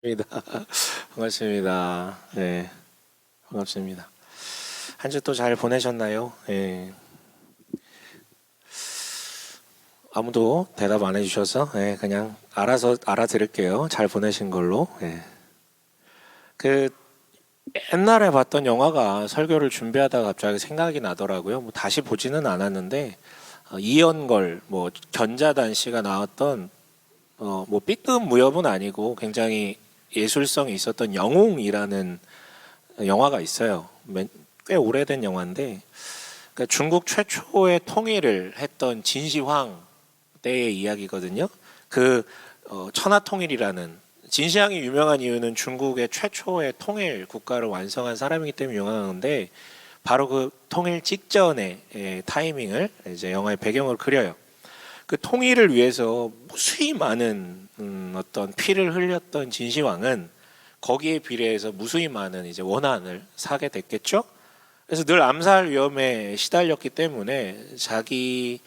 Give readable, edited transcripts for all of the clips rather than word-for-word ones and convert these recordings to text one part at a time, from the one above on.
반갑습니다. 반갑습니다. 네, 반갑습니다. 한 주 또 잘 보내셨나요? 예. 아무도 대답 안 해주셔서 그냥 알아서 알아들을게요. 잘 보내신 걸로. 예. 그 옛날에 봤던 영화가 설교를 준비하다가 갑자기 생각이 나더라고요. 뭐 다시 보지는 않았는데 이연걸, 뭐 견자단 씨가 나왔던 뭐 B급 무협은 아니고 굉장히 예술성이 있었던 영웅이라는 영화가 있어요. 꽤 오래된 영화인데 그러니까 중국 최초의 통일을 했던 진시황 때의 이야기거든요. 그 천하통일이라는 진시황이 유명한 이유는 중국의 최초의 통일 국가를 완성한 사람이기 때문에 유명한데 바로 그 통일 직전의 타이밍을 이제 영화의 배경으로 그려요. 그 통일을 위해서 무수히 많은 어떤 피를 흘렸던 진시황은 거기에 비례해서 무수히 많은 이제 원한을 사게 됐겠죠. 그래서 늘 암살 위험에 시달렸기 때문에 자기가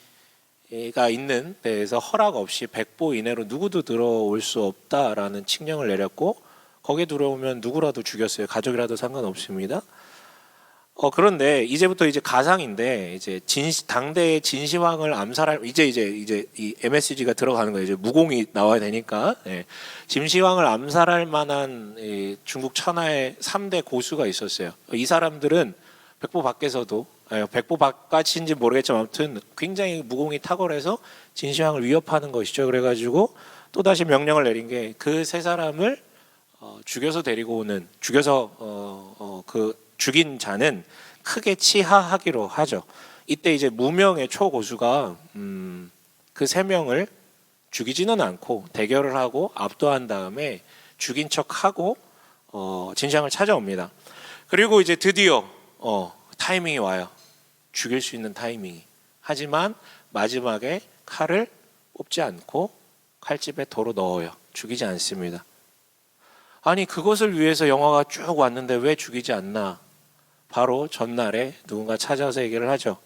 있는 데에서 허락 없이 100보 이내로 누구도 들어올 수 없다라는 칙령을 내렸고 거기에 들어오면 누구라도 죽였어요. 가족이라도 상관없습니다. 그런데 이제부터 이제 가상인데 이제 당대의 진시황을 암살할 이제 이 MSG가 들어가는 거예요. 이제 무공이 나와야 되니까. 진시황을 암살할 만한 중국 천하의 3대 고수가 있었어요. 이 사람들은 백보 밖에서도 백보 바깥인지 모르겠지만 아무튼 굉장히 무공이 탁월해서 진시황을 위협하는 것이죠. 그래가지고 또 다시 명령을 내린 게 그 세 사람을 죽여서 데리고 오는 죽여서 그 죽인 자는 크게 치하하기로 하죠. 이때 이제 무명의 초고수가 그 세 명을 죽이지는 않고 대결을 하고 압도한 다음에 죽인 척하고 진시황을 찾아옵니다. 그리고 이제 드디어 타이밍이 와요. 죽일 수 있는 타이밍이. 하지만 마지막에 칼을 뽑지 않고 칼집에 도로 넣어요. 죽이지 않습니다. 아니 그것을 위해서 영화가 쭉 왔는데 왜 죽이지 않나? 바로 전날에 누군가 찾아서 얘기를 하죠.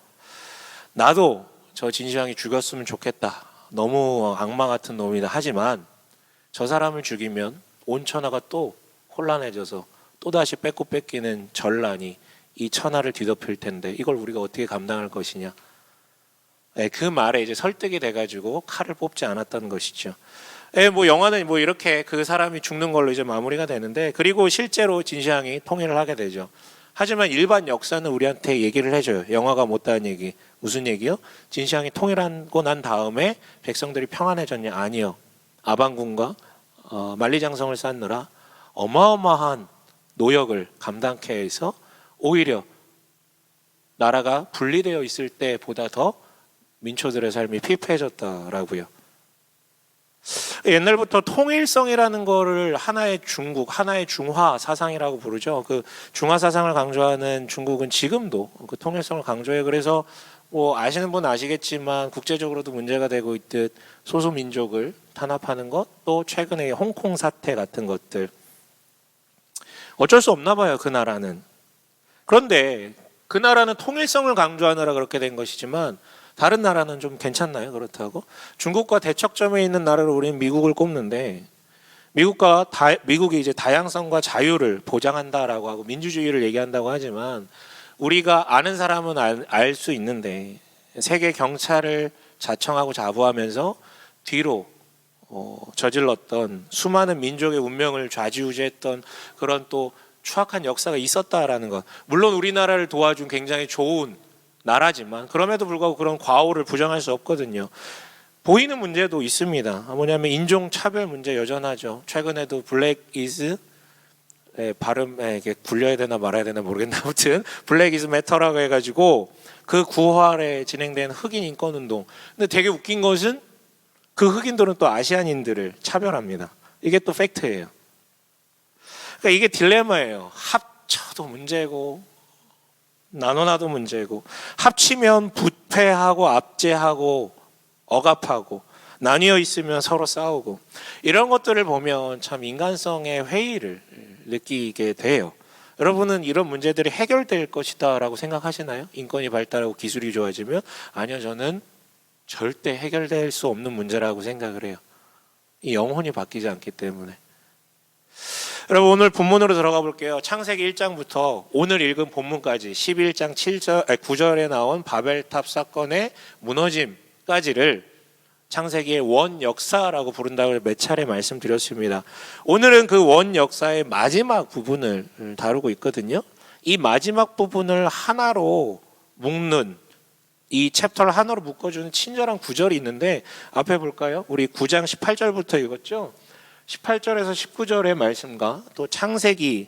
나도 저 진시황이 죽였으면 좋겠다. 너무 악마 같은 놈이다. 하지만 저 사람을 죽이면 온 천하가 또 혼란해져서 또다시 뺏고 뺏기는 전란이 이 천하를 뒤덮일 텐데 이걸 우리가 어떻게 감당할 것이냐. 그 말에 이제 설득이 돼가지고 칼을 뽑지 않았다는 것이죠. 뭐 영화는 뭐 이렇게 그 사람이 죽는 걸로 이제 마무리가 되는데 그리고 실제로 진시황이 통일을 하게 되죠. 하지만 일반 역사는 우리한테 얘기를 해줘요. 영화가 못다한 얘기. 무슨 얘기요? 진시황이 통일하고 난 다음에 백성들이 평안해졌냐? 아니요. 아방군과 만리장성을 쌓느라 어마어마한 노역을 감당케 해서 오히려 나라가 분리되어 있을 때보다 더 민초들의 삶이 피폐해졌다라고요. 옛날부터 통일성이라는 거를 하나의 중국, 하나의 중화 사상이라고 부르죠. 그 중화 사상을 강조하는 중국은 지금도 그 통일성을 강조해. 그래서 뭐 아시는 분 아시겠지만 국제적으로도 문제가 되고 있듯 소수민족을 탄압하는 것, 또 최근에 홍콩 사태 같은 것들 어쩔 수 없나 봐요. 그 나라는. 그런데 그 나라는 통일성을 강조하느라 그렇게 된 것이지만 다른 나라는 좀 괜찮나요? 그렇다고? 중국과 대척점에 있는 나라로 우리는 미국을 꼽는데 미국이 이제 다양성과 자유를 보장한다라고 하고 민주주의를 얘기한다고 하지만 우리가 아는 사람은 알 수 있는데 세계 경찰을 자청하고 자부하면서 뒤로 저질렀던 수많은 민족의 운명을 좌지우지했던 그런 또 추악한 역사가 있었다라는 것. 물론 우리나라를 도와준 굉장히 좋은 나라지만 그럼에도 불구하고 그런 과오를 부정할 수 없거든요. 보이는 문제도 있습니다. 뭐냐면 인종차별 문제 여전하죠. 최근에도 블랙 이즈 발음에 이게 굴려야 되나 말아야 되나 모르겠는데 아무튼 블랙 이즈 매터라고 해가지고 그 9월에 진행된 흑인 인권운동. 근데 되게 웃긴 것은 그 흑인들은 또 아시안인들을 차별합니다. 이게 또 팩트예요. 그러니까 이게 딜레마예요. 합쳐도 문제고 나눠놔도 문제고 합치면 부패하고 압제하고 억압하고 나뉘어 있으면 서로 싸우고 이런 것들을 보면 참 인간성의 회의를 느끼게 돼요. 여러분은 이런 문제들이 해결될 것이다 라고 생각하시나요? 인권이 발달하고 기술이 좋아지면? 아니요, 저는 절대 해결될 수 없는 문제라고 생각을 해요. 이 영혼이 바뀌지 않기 때문에. 여러분 오늘 본문으로 들어가 볼게요. 창세기 1장부터 오늘 읽은 본문까지 11장 9절에 나온 바벨탑 사건의 무너짐까지를 창세기의 원 역사라고 부른다고 몇 차례 말씀드렸습니다. 오늘은 그 원 역사의 마지막 부분을 다루고 있거든요. 이 마지막 부분을 하나로 묶는, 이 챕터를 하나로 묶어주는 친절한 구절이 있는데 앞에 볼까요? 우리 9장 18절부터 읽었죠? 18절에서 19절의 말씀과 또 창세기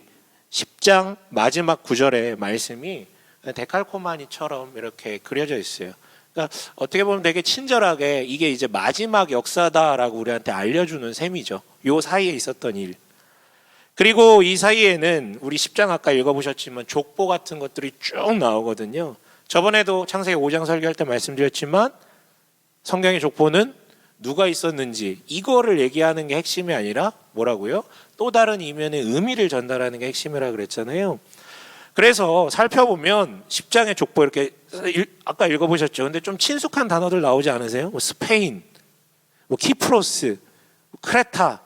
10장 마지막 9절의 말씀이 데칼코마니처럼 이렇게 그려져 있어요. 그러니까 어떻게 보면 되게 친절하게 이게 이제 마지막 역사다라고 우리한테 알려주는 셈이죠. 요 사이에 있었던 일. 그리고 이 사이에는 우리 10장 아까 읽어보셨지만 족보 같은 것들이 쭉 나오거든요. 저번에도 창세기 5장 설교할 때 말씀드렸지만 성경의 족보는 누가 있었는지 이거를 얘기하는 게 핵심이 아니라 뭐라고요? 또 다른 이면의 의미를 전달하는 게 핵심이라 그랬잖아요. 그래서 살펴보면 10장의 족보 이렇게 아까 읽어보셨죠. 근데 좀 친숙한 단어들 나오지 않으세요? 뭐 스페인, 뭐 키프로스, 크레타.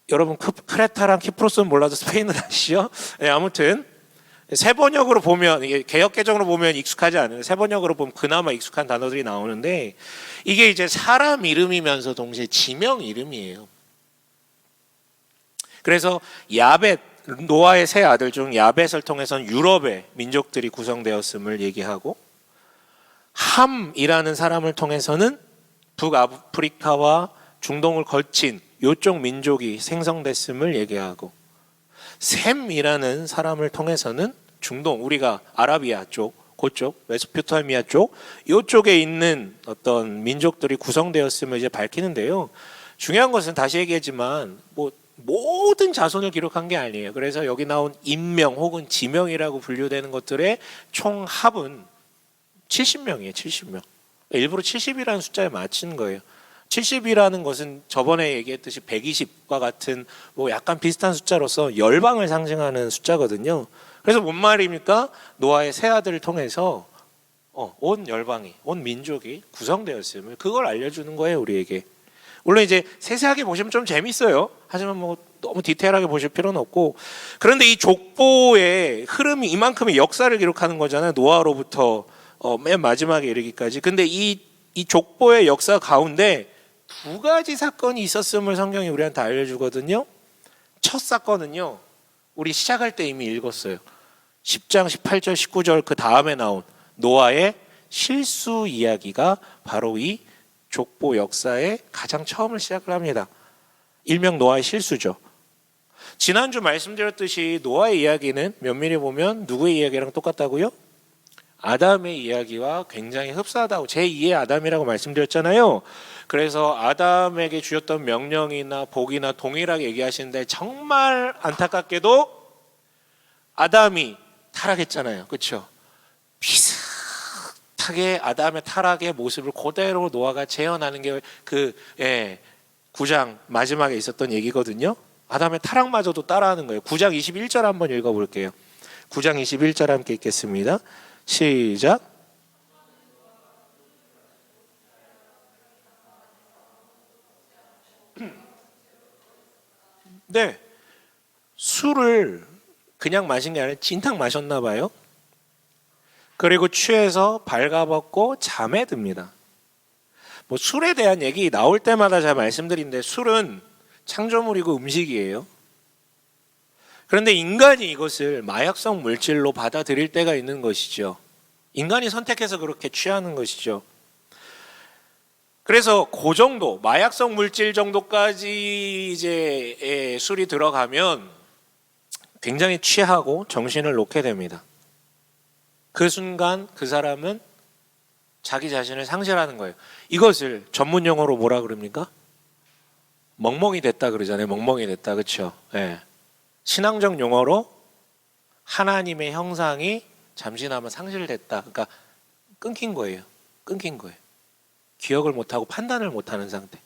여러분 크레타랑 키프로스는 몰라도 스페인은 아시죠? 네, 아무튼 세번역으로 보면, 이게 개역 개정으로 보면 익숙하지 않은, 세번역으로 보면 그나마 익숙한 단어들이 나오는데 이게 이제 사람 이름이면서 동시에 지명 이름이에요. 그래서 야벳, 노아의 세 아들 중 야벳을 통해서는 유럽의 민족들이 구성되었음을 얘기하고, 함이라는 사람을 통해서는 북아프리카와 중동을 거친 이쪽 민족이 생성됐음을 얘기하고, 셈이라는 사람을 통해서는 중동, 우리가 아라비아 쪽, 그쪽, 메소포타미아 쪽, 이쪽에 있는 어떤 민족들이 구성되었음을 이제 밝히는데요. 중요한 것은 다시 얘기하지만 뭐 모든 자손을 기록한 게 아니에요. 그래서 여기 나온 인명 혹은 지명이라고 분류되는 것들의 총 합은 70명이에요. 70명. 일부러 70이라는 숫자에 맞춘 거예요. 70이라는 것은 저번에 얘기했듯이 120과 같은 뭐 약간 비슷한 숫자로서 열방을 상징하는 숫자거든요. 그래서 뭔 말입니까? 노아의 세 아들을 통해서 온 열방이, 온 민족이 구성되었음을, 그걸 알려주는 거예요, 우리에게. 물론 이제 세세하게 보시면 좀 재밌어요. 하지만 뭐 너무 디테일하게 보실 필요는 없고. 그런데 이 족보의 흐름이 이만큼의 역사를 기록하는 거잖아요. 노아로부터 맨 마지막에 이르기까지. 근데 이 족보의 역사 가운데 두 가지 사건이 있었음을 성경이 우리한테 알려주거든요. 첫 사건은요, 우리 시작할 때 이미 읽었어요. 10장 18절 19절 그 다음에 나온 노아의 실수 이야기가 바로 이 족보 역사의 가장 처음을 시작을 합니다. 일명 노아의 실수죠. 지난주 말씀드렸듯이 노아의 이야기는 면밀히 보면 누구의 이야기랑 똑같다고요? 아담의 이야기와 굉장히 흡사하다고, 제2의 아담이라고 말씀드렸잖아요. 그래서 아담에게 주셨던 명령이나 복이나 동일하게 얘기하시는데 정말 안타깝게도 아담이 타락했잖아요. 그렇죠? 비슷하게 아담의 타락의 모습을 그대로 노아가 재현하는 게 그 9장 마지막에 있었던 얘기거든요. 아담의 타락마저도 따라하는 거예요. 9장 21절 한번 읽어볼게요. 9장 21절 함께 읽겠습니다. 시작. 네, 술을 그냥 마신 게 아니라 진탕 마셨나 봐요. 그리고 취해서 발가벗고 잠에 듭니다. 뭐 술에 대한 얘기 나올 때마다 제가 말씀드리는데 술은 창조물이고 음식이에요. 그런데 인간이 이것을 마약성 물질로 받아들일 때가 있는 것이죠. 인간이 선택해서 그렇게 취하는 것이죠. 그래서 그 정도, 마약성 물질 정도까지 이제 술이 들어가면 굉장히 취하고 정신을 놓게 됩니다. 그 순간 그 사람은 자기 자신을 상실하는 거예요. 이것을 전문 용어로 뭐라 그럽니까? 멍멍이 됐다 그러잖아요. 멍멍이 됐다, 그렇죠? 네. 신앙적 용어로 하나님의 형상이 잠시나마 상실됐다. 그러니까 끊긴 거예요. 끊긴 거예요. 기억을 못하고 판단을 못하는 상태.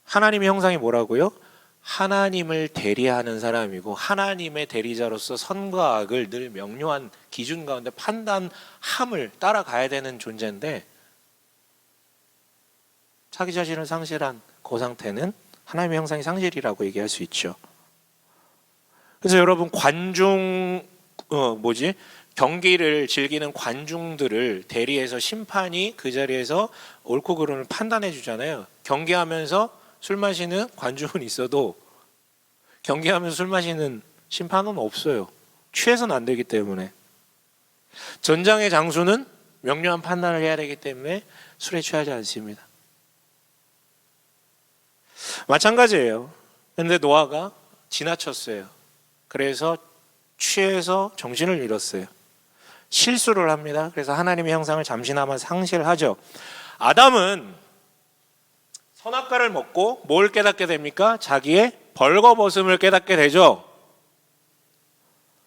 하나님의 형상이 뭐라고요? 하나님을 대리하는 사람이고 하나님의 대리자로서 선과 악을 늘 명료한 기준 가운데 판단함을 따라가야 되는 존재인데 자기 자신을 상실한 그 상태는 하나님의 형상의 상실이라고 얘기할 수 있죠. 그래서 여러분 경기를 즐기는 관중들을 대리해서 심판이 그 자리에서 옳고 그름을 판단해 주잖아요. 경기하면서 술 마시는 관중은 있어도 경기하면서 술 마시는 심판은 없어요. 취해서는 안 되기 때문에. 전장의 장수는 명료한 판단을 해야 되기 때문에 술에 취하지 않습니다. 마찬가지예요. 근데 노아가 지나쳤어요. 그래서 취해서 정신을 잃었어요. 실수를 합니다. 그래서 하나님의 형상을 잠시나마 상실하죠. 아담은 선악과를 먹고 뭘 깨닫게 됩니까? 자기의 벌거벗음을 깨닫게 되죠.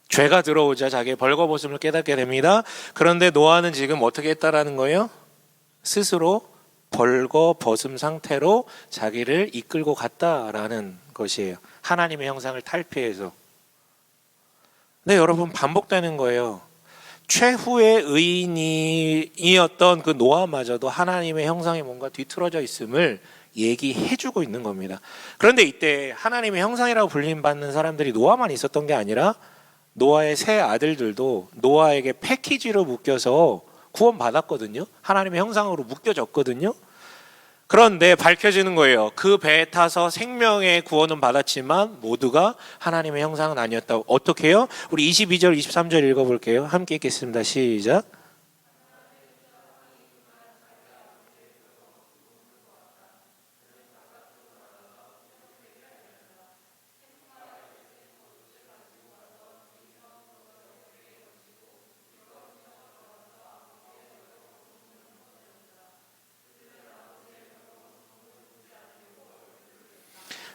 죄가 들어오자 자기의 벌거벗음을 깨닫게 됩니다. 그런데 노아는 지금 어떻게 했다라는 거예요? 스스로 벌거벗음 상태로 자기를 이끌고 갔다라는 것이에요. 하나님의 형상을 탈피해서. 근데 여러분 반복되는 거예요. 최후의 의인이었던 그 노아마저도 하나님의 형상에 뭔가 뒤틀어져 있음을 얘기해주고 있는 겁니다. 그런데 이때 하나님의 형상이라고 불림받는 사람들이 노아만 있었던 게 아니라 노아의 세 아들들도 노아에게 패키지로 묶여서 구원받았거든요. 하나님의 형상으로 묶여졌거든요. 그런데 밝혀지는 거예요. 그 배에 타서 생명의 구원은 받았지만 모두가 하나님의 형상은 아니었다고. 어떻게 해요? 우리 22절, 23절 읽어볼게요. 함께 읽겠습니다. 시작.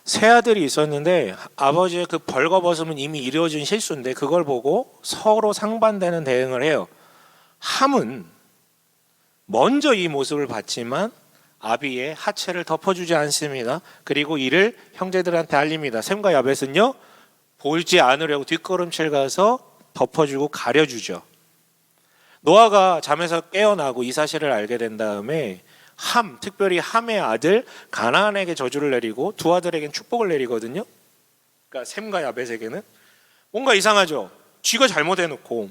세 아들이 있었는데 아버지의 그 벌거벗음은 이미 이루어진 실수인데 그걸 보고 서로 상반되는 대응을 해요. 함은 먼저 이 모습을 봤지만 아비의 하체를 덮어주지 않습니다. 그리고 이를 형제들한테 알립니다. 셈과 야벳은요, 보이지 않으려고 뒷걸음질 가서 덮어주고 가려주죠. 노아가 잠에서 깨어나고 이 사실을 알게 된 다음에 특별히 함의 아들 가나안에게 저주를 내리고 두 아들에게는 축복을 내리거든요. 그러니까 셈과 야벳에게는. 뭔가 이상하죠. 쥐가 잘못해놓고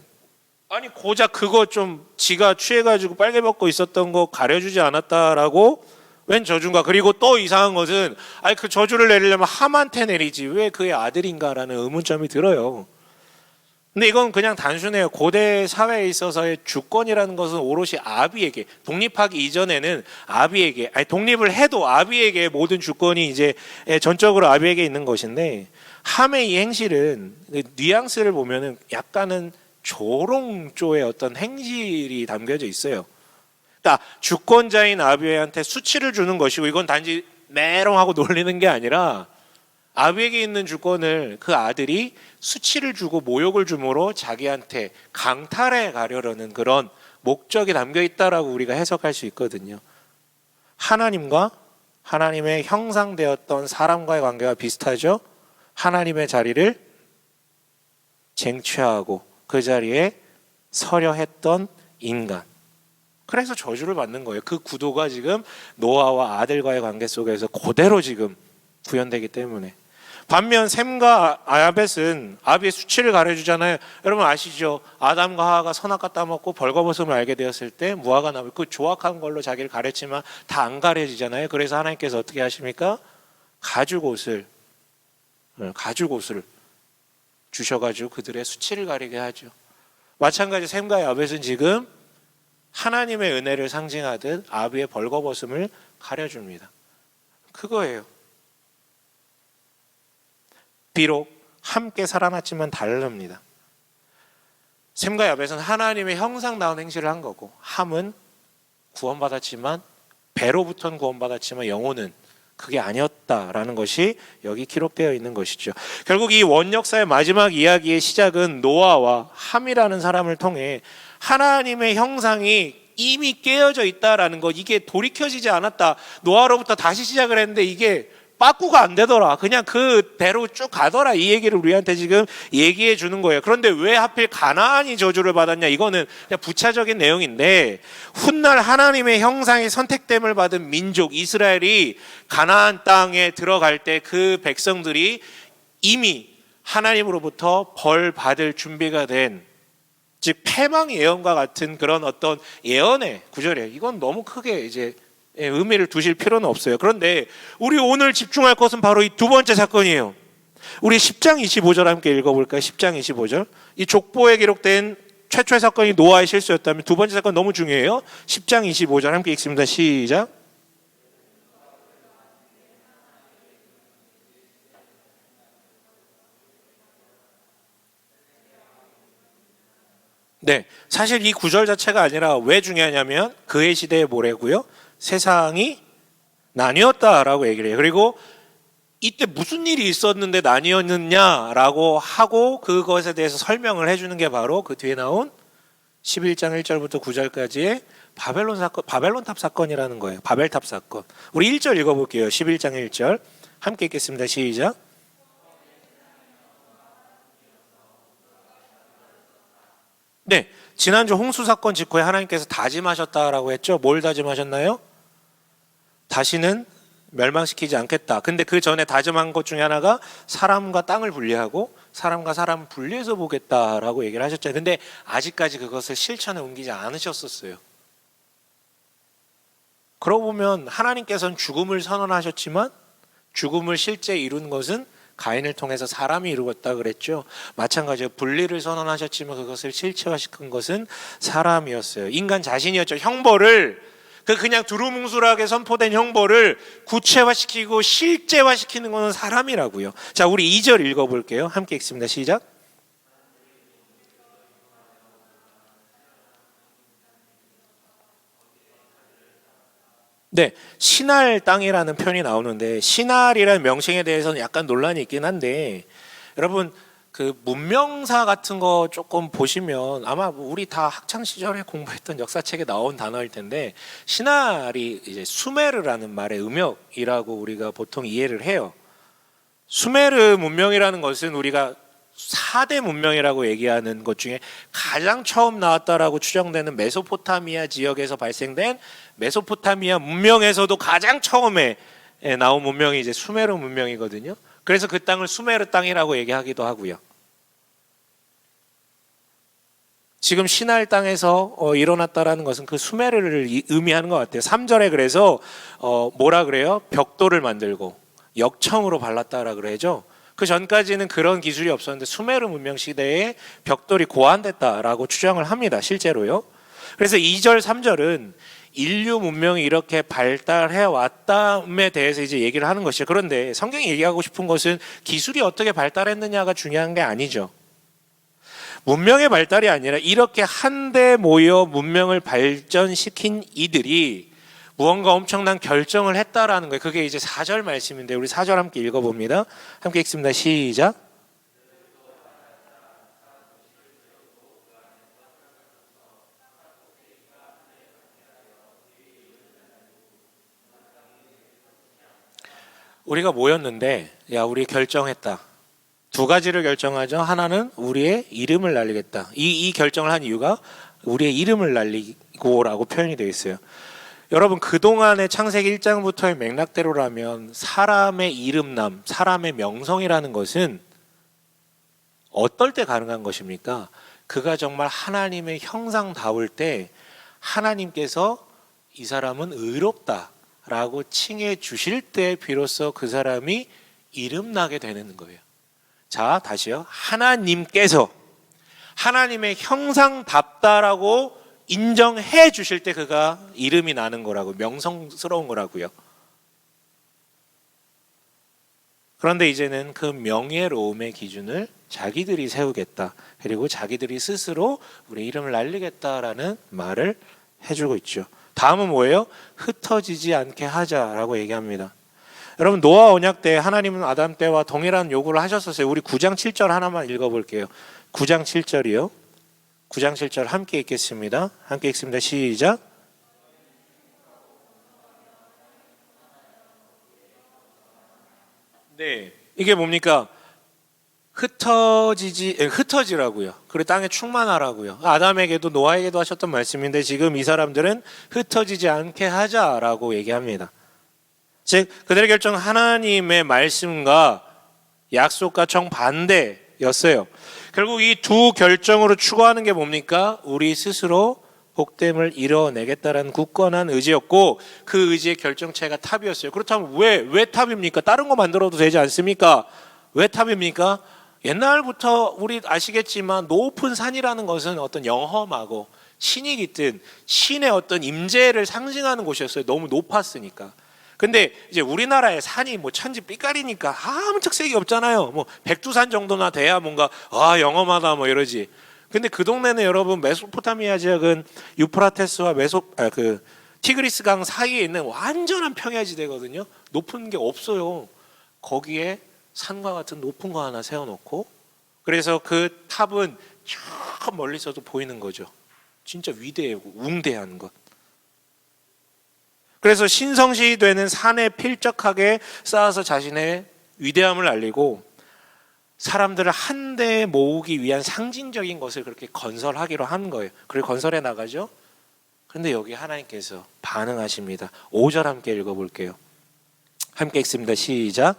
아니 고작 그거 좀 지가 취해가지고 빨개 벗고 있었던 거 가려주지 않았다라고 웬 저주인가. 그리고 또 이상한 것은 아니 그 저주를 내리려면 함한테 내리지 왜 그의 아들인가라는 의문점이 들어요. 근데 이건 그냥 단순해요. 고대 사회에 있어서의 주권이라는 것은 오롯이 아비에게, 독립하기 이전에는 아비에게, 독립을 해도 아비에게 모든 주권이 이제 전적으로 아비에게 있는 것인데, 함의 이 행실은 뉘앙스를 보면은 약간은 조롱조의 어떤 행실이 담겨져 있어요. 그러니까 주권자인 아비한테 수치를 주는 것이고, 이건 단지 메롱하고 놀리는 게 아니라 아비에게 있는 주권을 그 아들이 수치를 주고 모욕을 줌으로 자기한테 강탈해 가려는 그런 목적이 담겨 있다라고 우리가 해석할 수 있거든요. 하나님과 하나님의 형상되었던 사람과의 관계가 비슷하죠. 하나님의 자리를 쟁취하고 그 자리에 서려 했던 인간. 그래서 저주를 받는 거예요. 그 구도가 지금 노아와 아들과의 관계 속에서 그대로 지금 구현되기 때문에. 반면 셈과 야벳은 아비의 수치를 가려주잖아요. 여러분 아시죠? 아담과 하와가 선악과 따먹고 벌거벗음을 알게 되었을 때 무화과 나무 그 조악한 걸로 자기를 가렸지만 다 안 가려지잖아요. 그래서 하나님께서 어떻게 하십니까? 가죽옷을 주셔가지고 그들의 수치를 가리게 하죠. 마찬가지 셈과 야벳은 지금 하나님의 은혜를 상징하듯 아비의 벌거벗음을 가려줍니다. 그거예요. 비록 함께 살아났지만 다릅니다. 셈과 야벳은 하나님의 형상다운 행실을 한 거고, 함은 구원받았지만 배로부터는 구원받았지만 영혼은 그게 아니었다라는 것이 여기 기록되어 있는 것이죠. 결국 이 원역사의 마지막 이야기의 시작은 노아와 함이라는 사람을 통해 하나님의 형상이 이미 깨어져 있다라는 것, 이게 돌이켜지지 않았다. 노아로부터 다시 시작을 했는데 이게 빠꾸가 안 되더라. 그냥 그대로 쭉 가더라. 이 얘기를 우리한테 지금 얘기해 주는 거예요. 그런데 왜 하필 가나안이 저주를 받았냐? 이거는 그냥 부차적인 내용인데, 훗날 하나님의 형상의 선택됨을 받은 민족 이스라엘이 가나안 땅에 들어갈 때 그 백성들이 이미 하나님으로부터 벌 받을 준비가 된, 즉 패망 예언과 같은 그런 어떤 예언의 구절이에요. 이건 너무 크게 이제 의미를 두실 필요는 없어요. 그런데 우리 오늘 집중할 것은 바로 이 두 번째 사건이에요. 우리 10장 25절 함께 읽어볼까요? 10장 25절. 이 족보에 기록된 최초의 사건이 노아의 실수였다면 두 번째 사건 너무 중요해요. 10장 25절 함께 읽습니다. 시작. 네, 사실 이 구절 자체가 아니라 왜 중요하냐면 그의 시대의 모래고요, 세상이 나뉘었다라고 얘기를 해요. 그리고 이때 무슨 일이 있었는데 나뉘었느냐라고 하고 그것에 대해서 설명을 해주는 게 바로 그 뒤에 나온 11장 1절부터 9절까지의 바벨론 사건, 바벨론탑 사건이라는 거예요. 바벨탑 사건. 우리 1절 읽어볼게요. 11장 1절 함께 읽겠습니다. 시작. 네, 지난주 홍수 사건 직후에 하나님께서 다짐하셨다라고 했죠. 뭘 다짐하셨나요? 다시는 멸망시키지 않겠다. 근데 그 전에 다짐한 것 중에 하나가 사람과 땅을 분리하고 사람과 사람을 분리해서 보겠다라고 얘기를 하셨죠. 근데 아직까지 그것을 실천에 옮기지 않으셨었어요. 그러고 보면 하나님께서는 죽음을 선언하셨지만 죽음을 실제 이룬 것은 가인을 통해서 사람이 이루었다 그랬죠. 마찬가지로 분리를 선언하셨지만 그것을 실체화시킨 것은 사람이었어요. 인간 자신이었죠. 형벌을 그냥 두루뭉술하게 선포된 형벌을 구체화시키고 실제화시키는 것은 사람이라고요. 자, 우리 2절 읽어볼게요. 함께 읽습니다. 시작. 네, 신할 땅이라는 표현이 나오는데 신할이라는 명칭에 대해서는 약간 논란이 있긴 한데, 여러분 그 문명사 같은 거 조금 보시면 아마 우리 다 학창 시절에 공부했던 역사책에 나온 단어일 텐데, 신할이 이제 수메르라는 말의 음역이라고 우리가 보통 이해를 해요. 수메르 문명이라는 것은 우리가 4대 문명이라고 얘기하는 것 중에 가장 처음 나왔다라고 추정되는 메소포타미아 지역에서 발생된 메소포타미아 문명에서도 가장 처음에 나온 문명이 이제 수메르 문명이거든요. 그래서 그 땅을 수메르 땅이라고 얘기하기도 하고요. 지금 신할 땅에서 일어났다라는 것은 그 수메르를 의미하는 것 같아요. 3절에 그래서 뭐라 그래요? 벽돌을 만들고 역청으로 발랐다라 그러죠. 그 전까지는 그런 기술이 없었는데 수메르 문명 시대에 벽돌이 고안됐다라고 추정을 합니다. 실제로요. 그래서 2절, 3절은 인류 문명이 이렇게 발달해 왔다에 대해서 이제 얘기를 하는 것이죠. 그런데 성경이 얘기하고 싶은 것은 기술이 어떻게 발달했느냐가 중요한 게 아니죠. 문명의 발달이 아니라 이렇게 한데 모여 문명을 발전시킨 이들이 무언가 엄청난 결정을 했다라는 거예요. 그게 이제 4절 말씀인데 우리 4절 함께 읽어봅니다. 함께 읽습니다. 시작. 우리가 모였는데 야, 우리 결정했다. 두 가지를 결정하죠. 하나는 우리의 이름을 날리겠다. 이 결정을 한 이유가 우리의 이름을 날리고라고 표현이 되어 있어요. 여러분, 그동안의 창세기 1장부터의 맥락대로라면 사람의 이름남, 사람의 명성이라는 것은 어떨 때 가능한 것입니까? 그가 정말 하나님의 형상다울 때 하나님께서 이 사람은 의롭다라고 칭해 주실 때 비로소 그 사람이 이름나게 되는 거예요. 자, 다시요. 하나님께서 하나님의 형상답다라고 인정해 주실 때 그가 이름이 나는 거라고, 명성스러운 거라고요. 그런데 이제는 그 명예로움의 기준을 자기들이 세우겠다. 그리고 자기들이 스스로 우리 이름을 날리겠다라는 말을 해주고 있죠. 다음은 뭐예요? 흩어지지 않게 하자라고 얘기합니다. 여러분, 노아 언약 때 하나님은 아담 때와 동일한 요구를 하셨었어요. 우리 9장 7절 하나만 읽어볼게요. 9장 7절이요. 9장 7절 함께 읽겠습니다. 함께 읽습니다. 시작. 네, 이게 뭡니까? 흩어지라고요. 그리고 땅에 충만하라고요. 아담에게도 노아에게도 하셨던 말씀인데 지금 이 사람들은 흩어지지 않게 하자라고 얘기합니다. 즉 그들의 결정 하나님의 말씀과 약속과 정반대였어요. 결국 이 두 결정으로 추구하는 게 뭡니까? 우리 스스로 복됨을 이뤄내겠다라는 굳건한 의지였고 그 의지의 결정체가 탑이었어요. 그렇다면 왜 탑입니까? 다른 거 만들어도 되지 않습니까? 왜 탑입니까? 옛날부터 우리 아시겠지만 높은 산이라는 것은 어떤 영험하고 신이 깃든 신의 어떤 임재를 상징하는 곳이었어요. 너무 높았으니까. 근데 이제 우리나라의 산이 뭐 천지 삐까리니까 아무 특색이 없잖아요. 뭐 백두산 정도나 돼야 뭔가 영험하다 뭐 이러지. 근데 그 동네는 여러분 메소포타미아 지역은 유프라테스와 티그리스 강 사이에 있는 완전한 평야지대거든요. 높은 게 없어요. 거기에 산과 같은 높은 거 하나 세워놓고 그래서 그 탑은 저 멀리서도 보이는 거죠. 진짜 위대하고 웅대한 것. 그래서 신성시 되는 산에 필적하게 쌓아서 자신의 위대함을 알리고 사람들을 한데 모으기 위한 상징적인 것을 그렇게 건설하기로 한 거예요. 그리고 건설해 나가죠. 그런데 여기 하나님께서 반응하십니다. 5절 함께 읽어볼게요. 함께 읽습니다. 시작.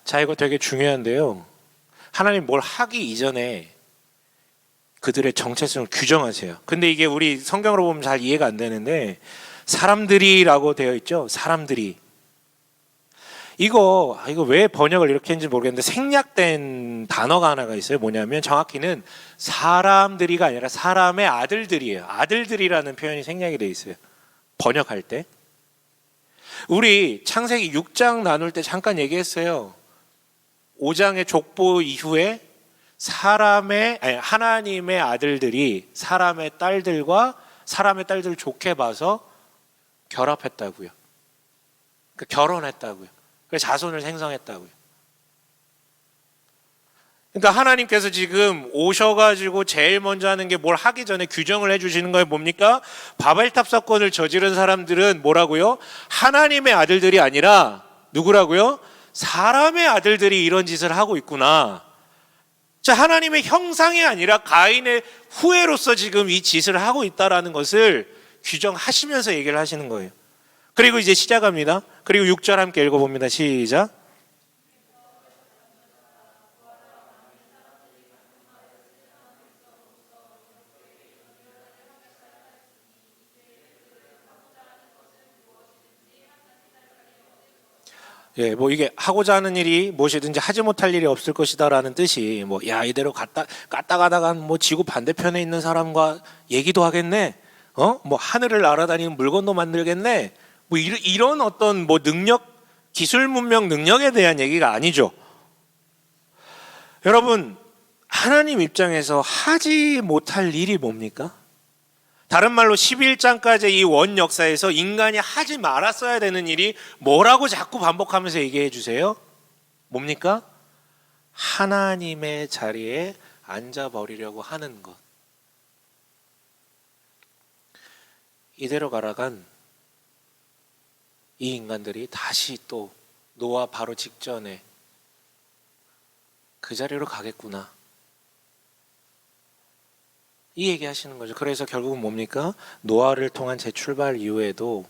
자, 이거 되게 중요한데요. 하나님 뭘 하기 이전에 그들의 정체성을 규정하세요. 근데 이게 우리 성경으로 보면 잘 이해가 안 되는데 사람들이라고 되어 있죠. 사람들이. 이거 왜 번역을 이렇게 했는지 모르겠는데 생략된 단어가 하나가 있어요. 뭐냐면 정확히는 사람들이가 아니라 사람의 아들들이에요. 아들들이라는 표현이 생략이 되어 있어요. 번역할 때. 우리 창세기 6장 나눌 때 잠깐 얘기했어요. 5장의 족보 이후에 하나님의 아들들이 사람의 딸들과 사람의 딸들을 좋게 봐서 결합했다고요. 그러니까 결혼했다고요. 그래서 자손을 생성했다고요. 그러니까 하나님께서 지금 오셔가지고 제일 먼저 하는 게 뭘 하기 전에 규정을 해주시는 거예요. 뭡니까? 바벨탑 사건을 저지른 사람들은 뭐라고요? 하나님의 아들들이 아니라 누구라고요? 사람의 아들들이 이런 짓을 하고 있구나. 자, 하나님의 형상이 아니라 가인의 후예로서 지금 이 짓을 하고 있다라는 것을 규정하시면서 얘기를 하시는 거예요. 그리고 이제 시작합니다. 그리고 6절 함께 읽어봅니다. 시작. 예, 뭐 이게 하고자 하는 일이 무엇이든지 하지 못할 일이 없을 것이다라는 뜻이 이대로 갔다 가다가 뭐 지구 반대편에 있는 사람과 얘기도 하겠네. 뭐 하늘을 날아다니는 물건도 만들겠네. 뭐 이런 어떤 능력, 기술 문명 능력에 대한 얘기가 아니죠. 여러분, 하나님 입장에서 하지 못할 일이 뭡니까? 다른 말로 11장까지 이 원 역사에서 인간이 하지 말았어야 되는 일이 뭐라고 자꾸 반복하면서 얘기해 주세요? 뭡니까? 하나님의 자리에 앉아버리려고 하는 것. 이대로 가라간 이 인간들이 다시 또 노아 바로 직전에 그 자리로 가겠구나. 이 얘기 하시는 거죠. 그래서 결국은 뭡니까? 노아를 통한 재출발 이후에도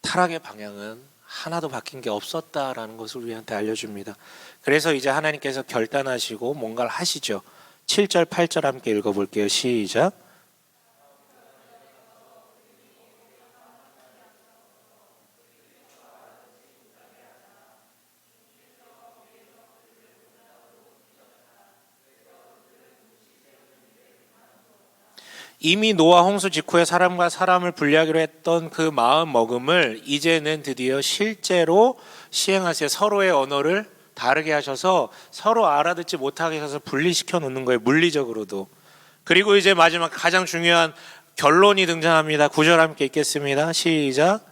타락의 방향은 하나도 바뀐 게 없었다라는 것을 우리한테 알려줍니다. 그래서 이제 하나님께서 결단하시고 뭔가를 하시죠. 7절, 8절 함께 읽어볼게요. 시작. 이미 노아 홍수 직후에 사람과 사람을 분리하기로 했던 그 마음 먹음을 이제는 드디어 실제로 시행하세요. 서로의 언어를 다르게 하셔서 서로 알아듣지 못하게 해서 분리시켜 놓는 거예요. 물리적으로도. 그리고 이제 마지막 가장 중요한 결론이 등장합니다. 9절 함께 읽겠습니다. 시작.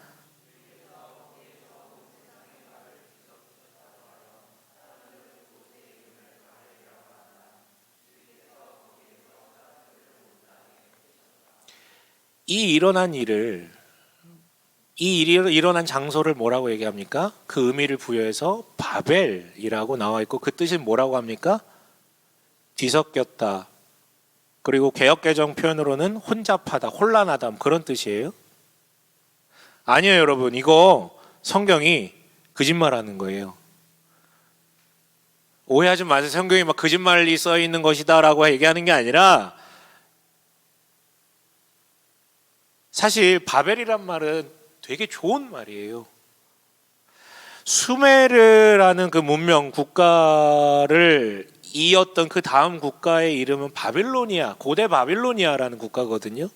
이 일어난 일을 이 일이 일어난 장소를 뭐라고 얘기합니까? 그 의미를 부여해서 바벨이라고 나와 있고 그 뜻은 뭐라고 합니까? 뒤섞였다. 그리고 개역개정 표현으로는 혼잡하다, 혼란하다 그런 뜻이에요. 아니에요, 여러분. 이거 성경이 거짓말하는 거예요. 오해하지 마세요. 성경이 막 거짓말이 써 있는 것이다라고 얘기하는 게 아니라 사실 바벨이란 말은 되게 좋은 말이에요. 수메르라는 그 문명 국가를 이었던 그 다음 국가의 이름은 바빌로니아, 고대 바빌로니아라는 국가거든요.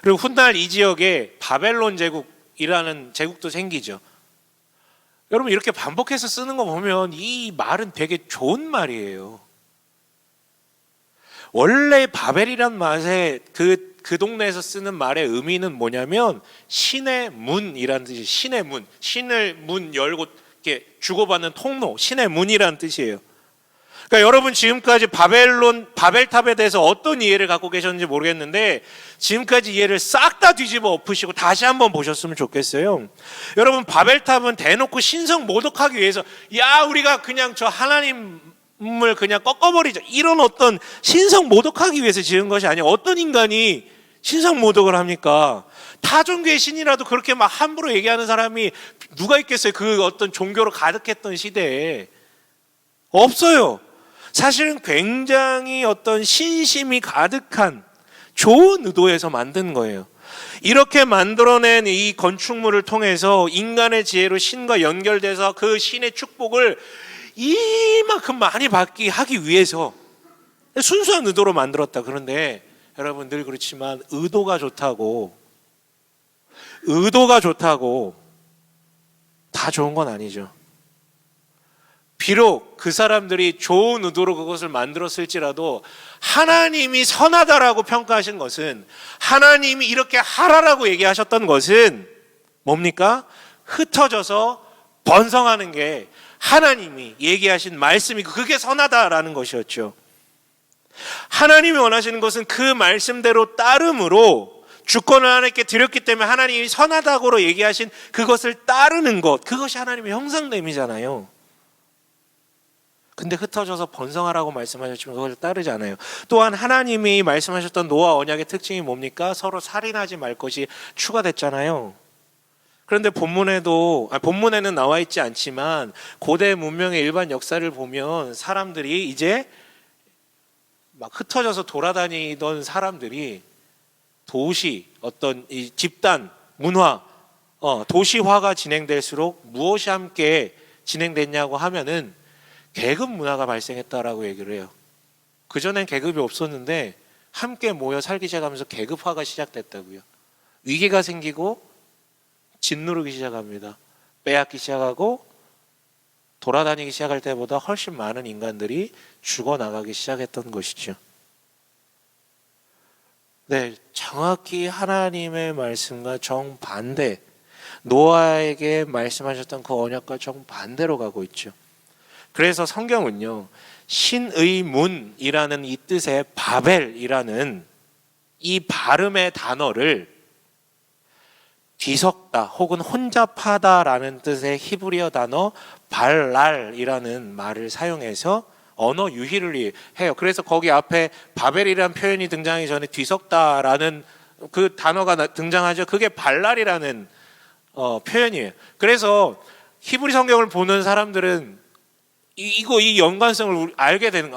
그리고 훗날 이 지역에 바벨론 제국이라는 제국도 생기죠. 여러분 이렇게 반복해서 쓰는 거 보면 이 말은 되게 좋은 말이에요. 원래 바벨이란 말에 그 동네에서 쓰는 말의 의미는 뭐냐면 신의 문이라는 뜻이에요. 신의 문, 신을 문 열고 이렇게 주고받는 통로, 신의 문이라는 뜻이에요. 그러니까 여러분 지금까지 바벨탑에 대해서 어떤 이해를 갖고 계셨는지 모르겠는데 지금까지 이해를 싹 다 뒤집어 엎으시고 다시 한번 보셨으면 좋겠어요. 여러분 바벨탑은 대놓고 신성 모독하기 위해서 야 우리가 그냥 저 하나님을 그냥 꺾어버리자 이런 어떤 신성 모독하기 위해서 지은 것이 아니에요. 어떤 인간이 신성 모독을 합니까? 타 종교의 신이라도 그렇게 막 함부로 얘기하는 사람이 누가 있겠어요? 그 어떤 종교로 가득했던 시대에 없어요. 사실은 굉장히 어떤 신심이 가득한 좋은 의도에서 만든 거예요. 이렇게 만들어낸 이 건축물을 통해서 인간의 지혜로 신과 연결돼서 그 신의 축복을 이만큼 많이 받게 하기 위해서 순수한 의도로 만들었다. 그런데 여러분 늘 그렇지만 의도가 좋다고 다 좋은 건 아니죠. 비록 그 사람들이 좋은 의도로 그것을 만들었을지라도 하나님이 선하다라고 평가하신 것은 하나님이 이렇게 하라라고 얘기하셨던 것은 뭡니까? 흩어져서 번성하는 게 하나님이 얘기하신 말씀이고 그게 선하다라는 것이었죠. 하나님이 원하시는 것은 그 말씀대로 따름으로 주권을 하나님께 드렸기 때문에 하나님이 선하다고 얘기하신 그것을 따르는 것, 그것이 하나님의 형상됨이잖아요. 근데 흩어져서 번성하라고 말씀하셨지만 그걸 따르지 않아요. 또한 하나님이 말씀하셨던 노아 언약의 특징이 뭡니까? 서로 살인하지 말 것이 추가됐잖아요. 그런데 본문에는 나와 있지 않지만 고대 문명의 일반 역사를 보면 사람들이 이제 막 흩어져서 돌아다니던 사람들이 도시, 어떤 이 집단, 문화, 도시화가 진행될수록 무엇이 함께 진행됐냐고 하면은 계급 문화가 발생했다라고 얘기를 해요. 그전엔 계급이 없었는데 함께 모여 살기 시작하면서 계급화가 시작됐다고요. 위기가 생기고 짓누르기 시작합니다. 빼앗기 시작하고 돌아다니기 시작할 때보다 훨씬 많은 인간들이 죽어나가기 시작했던 것이죠. 네, 정확히 하나님의 말씀과 정반대, 노아에게 말씀하셨던 그 언약과 정반대로 가고 있죠. 그래서 성경은요, 신의 문이라는 이 뜻의 바벨이라는 이 발음의 단어를 뒤섞다 혹은 혼잡하다라는 뜻의 히브리어 단어 발랄이라는 말을 사용해서 언어 유희를 해요. 그래서 거기 앞에 바벨이라는 표현이 등장하기 전에 뒤섞다라는 그 단어가 등장하죠. 그게 발랄이라는 표현이에요. 그래서 히브리 성경을 보는 사람들은 이 연관성을 알게 되는,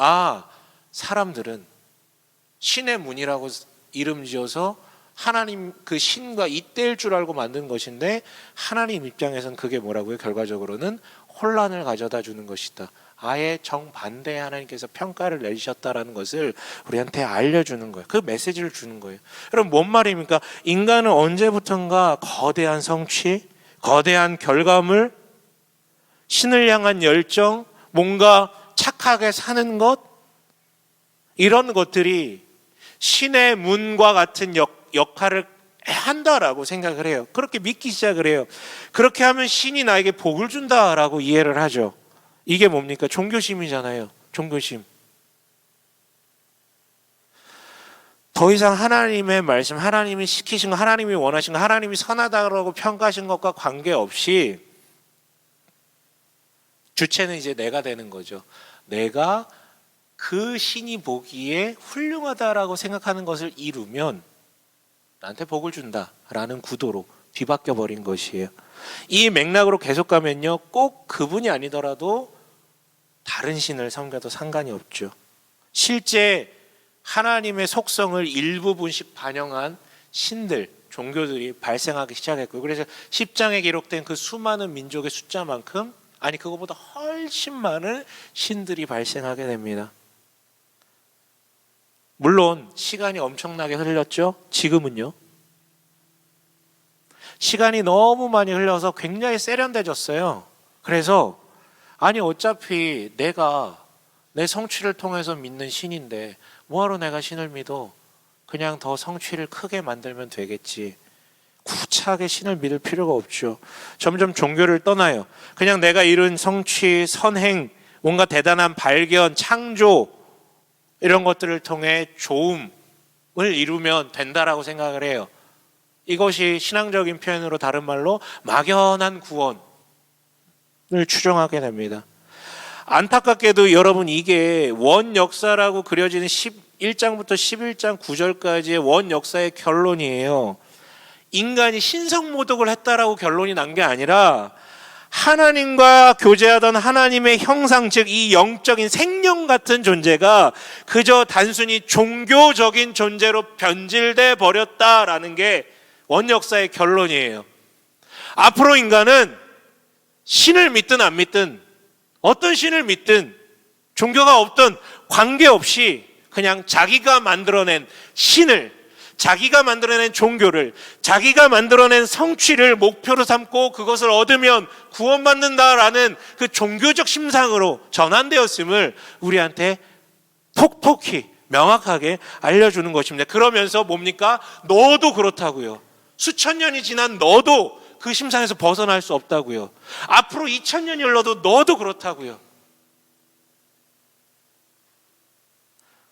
사람들은 신의 문이라고 이름 지어서 하나님 그 신과 잇대일 줄 알고 만든 것인데 하나님 입장에서는 그게 뭐라고요? 결과적으로는 혼란을 가져다 주는 것이다. 아예 정반대의 하나님께서 평가를 내리셨다라는 것을 우리한테 알려주는 거예요. 그 메시지를 주는 거예요. 여러분 뭔 말입니까? 인간은 언제부턴가 거대한 성취, 거대한 결과물, 신을 향한 열정, 뭔가 착하게 사는 것, 이런 것들이 신의 문과 같은 역할을 한다라고 생각을 해요. 그렇게 믿기 시작을 해요. 그렇게 하면 신이 나에게 복을 준다라고 이해를 하죠. 이게 뭡니까? 종교심이잖아요. 종교심. 더 이상 하나님의 말씀, 하나님이 시키신 거, 하나님이 원하신 거, 하나님이 선하다고 평가하신 것과 관계없이 주체는 이제 내가 되는 거죠. 내가 그 신이 보기에 훌륭하다라고 생각하는 것을 이루면 나한테 복을 준다라는 구도로 뒤바뀌어 버린 것이에요. 이 맥락으로 계속 가면요, 꼭 그분이 아니더라도 다른 신을 섬겨도 상관이 없죠. 실제 하나님의 속성을 일부분씩 반영한 신들, 종교들이 발생하기 시작했고요. 그래서 10장에 기록된 그 수많은 민족의 숫자만큼, 아니 그거보다 훨씬 많은 신들이 발생하게 됩니다. 물론 시간이 엄청나게 흘렀죠. 지금은요, 시간이 너무 많이 흘러서 굉장히 세련돼졌어요. 그래서 아니 어차피 내가 내 성취를 통해서 믿는 신인데 뭐하러 내가 신을 믿어? 그냥 더 성취를 크게 만들면 되겠지. 구차하게 신을 믿을 필요가 없죠. 점점 종교를 떠나요. 그냥 내가 이룬 성취, 선행, 뭔가 대단한 발견, 창조, 이런 것들을 통해 좋음을 이루면 된다라고 생각을 해요. 이것이 신앙적인 표현으로 다른 말로 막연한 구원을 추정하게 됩니다. 안타깝게도 여러분, 이게 원 역사라고 그려지는 11장부터 11장 9절까지의 원 역사의 결론이에요. 인간이 신성모독을 했다라고 결론이 난 게 아니라 하나님과 교제하던 하나님의 형상, 즉 이 영적인 생명 같은 존재가 그저 단순히 종교적인 존재로 변질돼 버렸다라는 게 원역사의 결론이에요. 앞으로 인간은 신을 믿든 안 믿든, 어떤 신을 믿든, 종교가 없든 관계없이 그냥 자기가 만들어낸 신을, 자기가 만들어낸 종교를, 자기가 만들어낸 성취를 목표로 삼고 그것을 얻으면 구원받는다라는 그 종교적 심상으로 전환되었음을 우리한테 톡톡히 명확하게 알려주는 것입니다. 그러면서 뭡니까? 너도 그렇다고요. 수천 년이 지난 너도 그 심상에서 벗어날 수 없다고요. 앞으로 2000년이 흘러도 너도 그렇다고요.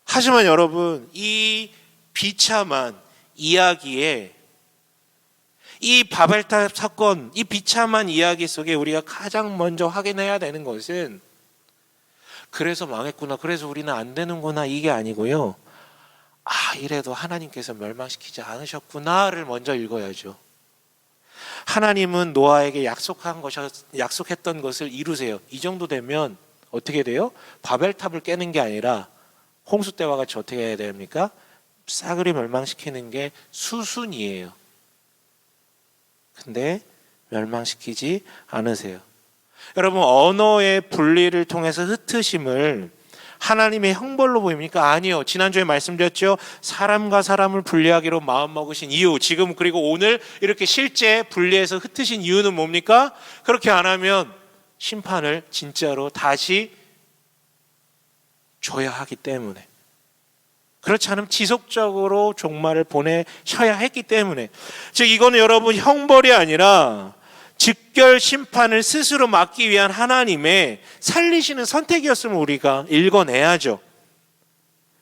하지만 여러분, 이 비참한 이야기에, 이 바벨탑 사건, 이 비참한 이야기 속에 우리가 가장 먼저 확인해야 되는 것은, 그래서 망했구나, 그래서 우리는 안 되는구나, 이게 아니고요. 아, 이래도 하나님께서 멸망시키지 않으셨구나를 먼저 읽어야죠. 하나님은 노아에게 약속했던 것을 이루세요. 이 정도 되면 어떻게 돼요? 바벨탑을 깨는 게 아니라 홍수 때와 같이 어떻게 해야 됩니까? 싸그리 멸망시키는 게 수순이에요. 근데 멸망시키지 않으세요. 여러분, 언어의 분리를 통해서 흩으심을 하나님의 형벌로 보입니까? 아니요. 지난주에 말씀드렸죠. 사람과 사람을 분리하기로 마음먹으신 이유, 지금 그리고 오늘 이렇게 실제 분리해서 흩으신 이유는 뭡니까? 그렇게 안 하면 심판을 진짜로 다시 줘야 하기 때문에, 그렇지 않으면 지속적으로 종말을 보내셔야 했기 때문에, 즉 이거는 여러분 형벌이 아니라 직결 심판을 스스로 막기 위한 하나님의 살리시는 선택이었음을 우리가 읽어내야죠.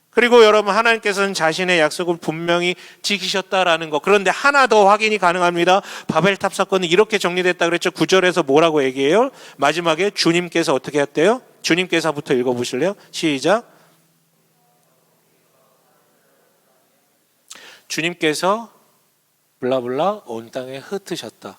그리고 여러분, 하나님께서는 자신의 약속을 분명히 지키셨다라는 것. 그런데 하나 더 확인이 가능합니다. 바벨탑 사건은 이렇게 정리됐다 그랬죠. 9절에서 뭐라고 얘기해요? 마지막에 주님께서 어떻게 했대요? 주님께서부터 읽어보실래요? 시작. 주님께서 블라블라 온 땅에 흩으셨다.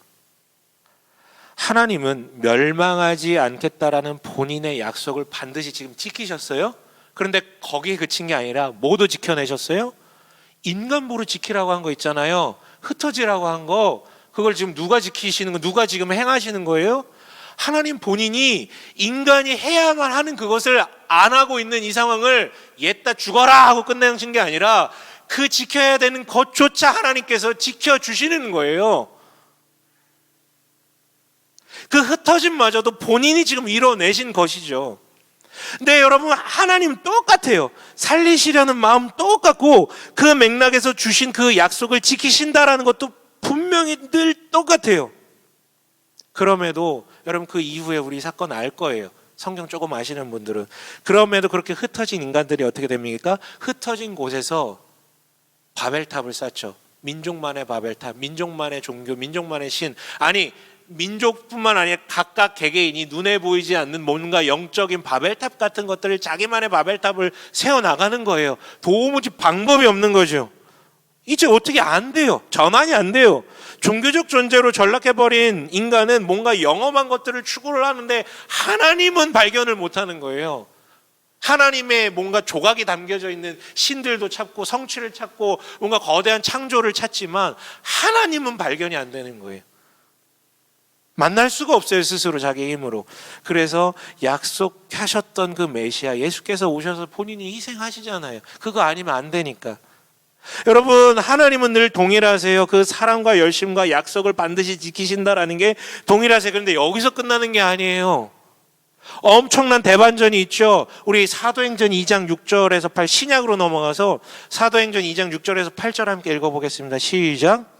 하나님은 멸망하지 않겠다라는 본인의 약속을 반드시 지금 지키셨어요. 그런데 거기에 그친 게 아니라 뭐도 지켜내셨어요? 인간보로 지키라고 한 거 있잖아요. 흩어지라고 한 거, 그걸 지금 누가 지키시는 거, 누가 지금 행하시는 거예요? 하나님 본인이 인간이 해야만 하는 그것을 안 하고 있는 이 상황을 얘따 죽어라 하고 끝내신 게 아니라 그 지켜야 되는 것조차 하나님께서 지켜주시는 거예요. 그 흩어짐마저도 본인이 지금 이뤄내신 것이죠. 근데 여러분, 하나님 똑같아요. 살리시려는 마음 똑같고 그 맥락에서 주신 그 약속을 지키신다라는 것도 분명히 늘 똑같아요. 그럼에도 여러분, 그 이후에 우리 사건 알 거예요. 성경 조금 아시는 분들은. 그럼에도 그렇게 흩어진 인간들이 어떻게 됩니까? 흩어진 곳에서 바벨탑을 쌓죠. 민족만의 바벨탑, 민족만의 종교, 민족만의 신. 아니, 민족뿐만 아니라 각각 개개인이 눈에 보이지 않는 뭔가 영적인 바벨탑 같은 것들을 자기만의 바벨탑을 세워나가는 거예요. 도무지 방법이 없는 거죠. 이제 어떻게 안 돼요. 전환이 안 돼요. 종교적 존재로 전락해버린 인간은 뭔가 영험한 것들을 추구를 하는데 하나님은 발견을 못하는 거예요. 하나님의 뭔가 조각이 담겨져 있는 신들도 찾고 성취를 찾고 뭔가 거대한 창조를 찾지만 하나님은 발견이 안 되는 거예요. 만날 수가 없어요, 스스로 자기 힘으로. 그래서 약속하셨던 그 메시아 예수께서 오셔서 본인이 희생하시잖아요. 그거 아니면 안 되니까. 여러분, 하나님은 늘 동일하세요. 그 사랑과 열심과 약속을 반드시 지키신다라는 게 동일하세요. 그런데 여기서 끝나는 게 아니에요. 엄청난 대반전이 있죠. 우리 사도행전 2장 6절에서 8, 신약으로 넘어가서 사도행전 2장 6절에서 8절 함께 읽어보겠습니다. 시작.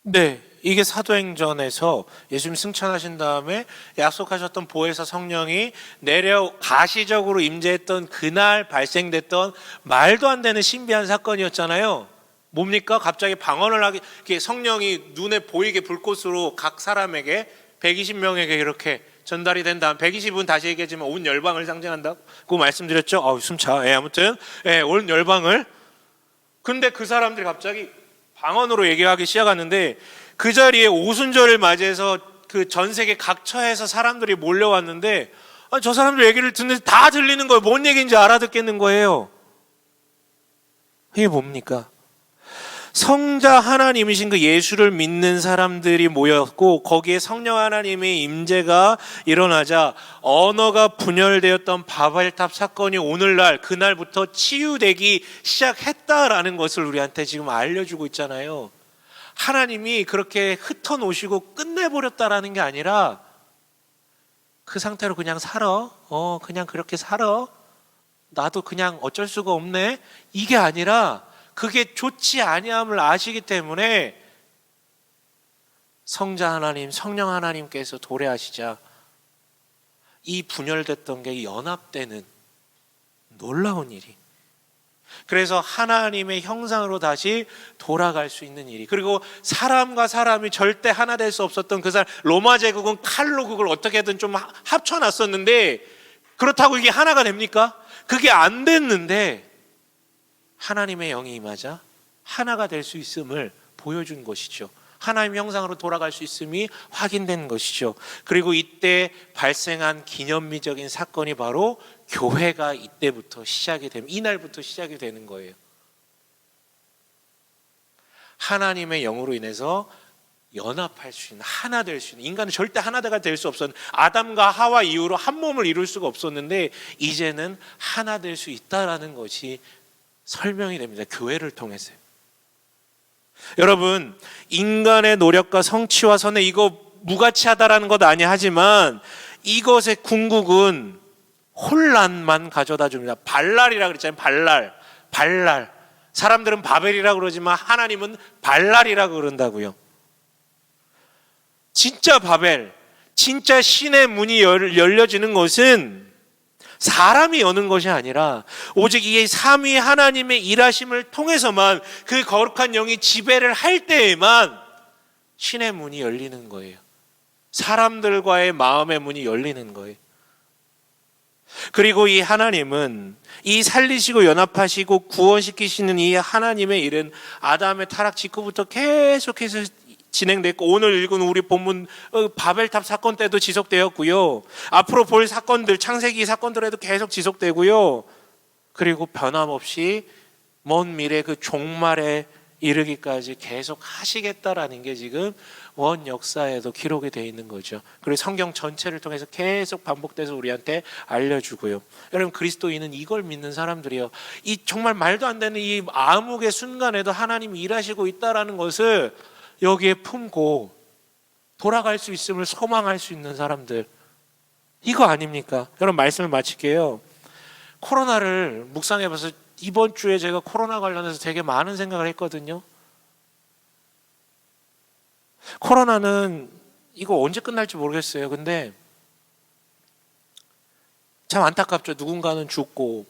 네, 이게 사도행전에서 예수님 승천하신 다음에 약속하셨던 보혜사 성령이 내려 가시적으로 임재했던 그날 발생됐던 말도 안 되는 신비한 사건이었잖아요. 뭡니까? 갑자기 방언을 하게, 성령이 눈에 보이게 불꽃으로 각 사람에게 120명에게 이렇게 전달이 된 다음, 120은 다시 얘기하지만 온 열방을 상징한다고 말씀드렸죠. 숨차. 아무튼 온 열방을. 근데 그 사람들이 갑자기 방언으로 얘기하기 시작하는데 그 자리에 오순절을 맞이해서 그 전 세계 각처에서 사람들이 몰려왔는데 저 사람들 얘기를 듣는데 다 들리는 거예요. 뭔 얘기인지 알아듣겠는 거예요. 이게 뭡니까? 성자 하나님이신 그 예수를 믿는 사람들이 모였고 거기에 성령 하나님의 임재가 일어나자 언어가 분열되었던 바벨탑 사건이 오늘날 그날부터 치유되기 시작했다라는 것을 우리한테 지금 알려주고 있잖아요. 하나님이 그렇게 흩어놓으시고 끝내버렸다라는 게 아니라 그 상태로 그냥 살아. 그냥 그렇게 살아. 나도 그냥 어쩔 수가 없네. 이게 아니라 그게 좋지 아니함을 아시기 때문에 성자 하나님, 성령 하나님께서 도래하시자 이 분열됐던 게 연합되는 놀라운 일이. 그래서 하나님의 형상으로 다시 돌아갈 수 있는 일이. 그리고 사람과 사람이 절대 하나 될 수 없었던 그 사람, 로마 제국은 칼로 그걸 어떻게든 좀 합쳐놨었는데 그렇다고 이게 하나가 됩니까? 그게 안 됐는데 하나님의 영이 임하자 하나가 될 수 있음을 보여준 것이죠. 하나님의 형상으로 돌아갈 수 있음이 확인된 것이죠. 그리고 이때 발생한 기념비적인 사건이 바로 교회가 이때부터 시작이 되면 이날부터 시작이 되는 거예요. 하나님의 영으로 인해서 연합할 수 있는, 하나 될 수 있는, 인간은 절대 하나가 될 수 없었는데 아담과 하와 이후로 한 몸을 이룰 수가 없었는데 이제는 하나 될 수 있다라는 것이 설명이 됩니다. 교회를 통해서요. 여러분, 인간의 노력과 성취와 선에 이거 무가치하다라는 것 아니 하지만 이것의 궁극은 혼란만 가져다 줍니다. 발랄이라 그랬잖아요. 발랄. 사람들은 바벨이라고 그러지만 하나님은 발랄이라고 그런다고요. 진짜 바벨, 진짜 신의 문이 열려지는 것은 사람이 여는 것이 아니라 오직 이 삼위 하나님의 일하심을 통해서만 그 거룩한 영이 지배를 할 때에만 신의 문이 열리는 거예요. 사람들과의 마음의 문이 열리는 거예요. 그리고 이 하나님은 이 살리시고 연합하시고 구원시키시는 이 하나님의 일은 아담의 타락 직후부터 계속해서 진행됐고 오늘 읽은 우리 본문 바벨탑 사건 때도 지속되었고요. 앞으로 볼 사건들, 창세기 사건들에도 계속 지속되고요. 그리고 변함없이 먼 미래 그 종말에 이르기까지 계속 하시겠다라는 게 지금 원 역사에도 기록이 되어 있는 거죠. 그리고 성경 전체를 통해서 계속 반복돼서 우리한테 알려주고요. 여러분, 그리스도인은 이걸 믿는 사람들이요. 이 정말 말도 안 되는 이 암흑의 순간에도 하나님이 일하시고 있다라는 것을 여기에 품고 돌아갈 수 있음을 소망할 수 있는 사람들. 이거 아닙니까? 여러분, 말씀을 마칠게요. 코로나를 묵상해봐서 이번 주에 제가 코로나 관련해서 되게 많은 생각을 했거든요. 코로나는 이거 언제 끝날지 모르겠어요. 근데 참 안타깝죠. 누군가는 죽고,